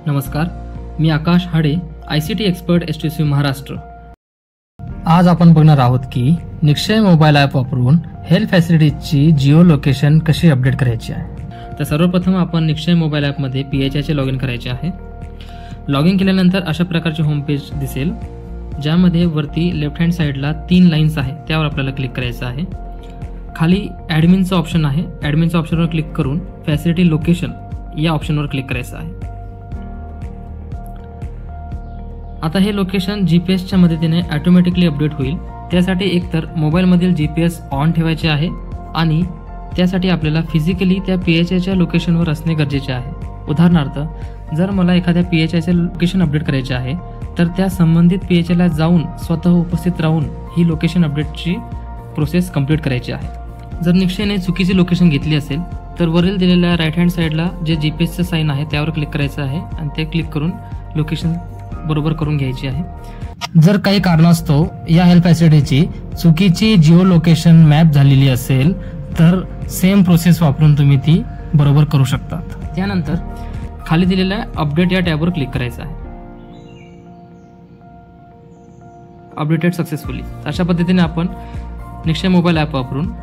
नमस्कार, मी आकाश हाडे, ICT expert STSU Maharashtra. आज आपण बघणार आहोत की निक्षय मोबाईल ॲप वापरून हेल्थ फॅसिलिटीजची जिओ लोकेशन कशी अपडेट करायची आहे। तर सर्वप्रथम आपण निक्षय मोबाईल ॲपमध्ये PHI लॉग इन करायचे आहे। लॉग इन केल्यानंतर अशा प्रकारचे होम पेज दिसेल, ज्यामध्ये वरती लेफ्ट हँड साईडला 3 लाईन्स आहे, त्यावर आपल्याला क्लिक करायचं आहे। खाली ॲडमिनचं ऑप्शन आहे, ॲडमिनच्या ऑप्शनवर क्लिक करून फॅसिलिटी लोकेशन या ऑप्शनवर क्लिक करायचं आहे। आता हे लोकेशन GPSच्या मदतीने ऑटोमॅटिकली अपडेट होईल। त्यासाठी एकतर मोबाईलमधील GPS ऑन ठेवायचे आहे आणि त्यासाठी आपल्याला फिजिकली त्या PHIच्या लोकेशनवर असणे गरजेचे आहे। उदाहरणार्थ, जर मला एखाद्या PHIचे लोकेशन अपडेट करायचे आहे तर त्या संबंधित PHIला जाऊन स्वतः उपस्थित राहून ही लोकेशन अपडेटची प्रोसेस कंप्लीट करायची आहे। जर निक्षयने चुकीची लोकेशन घेतली असेल तर वरील दिलेल्या राईट हँड साईडला जे GPSचं साईन आहे त्यावर क्लिक करायचं आहे आणि ते क्लिक करून लोकेशन बरोबर करून घ्यायची आहे। जर काही कारणास्तव या हेल्थ फॅसिलिटीची चुकीची जिओ लोकेशन मॅप झालेली असेल तर सेम प्रोसेस वापरून तुम्ही ती बरोबर करू शकता। त्यानंतर खाली दिलेल्या अपडेट या टॅबवर क्लिक करायचं आहे। अपडेटेड सक्सेसफुली अशा पद्धतीने आपण निक्षय मोबाईल ॲप वापरून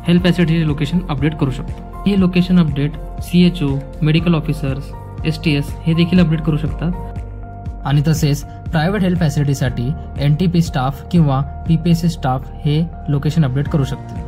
हेल्थ फॅसिलिटी लोकेशन अपडेट करू शकतो। हे location update CHO, medical officers, STS हे देखील अपडेट करू शकतात आणि तसेच प्रायव्हेट हेल्थ फॅसिलिटीसाठी NTP स्टाफ किंवा PPSC स्टाफ हे लोकेशन अपडेट करू शकतात।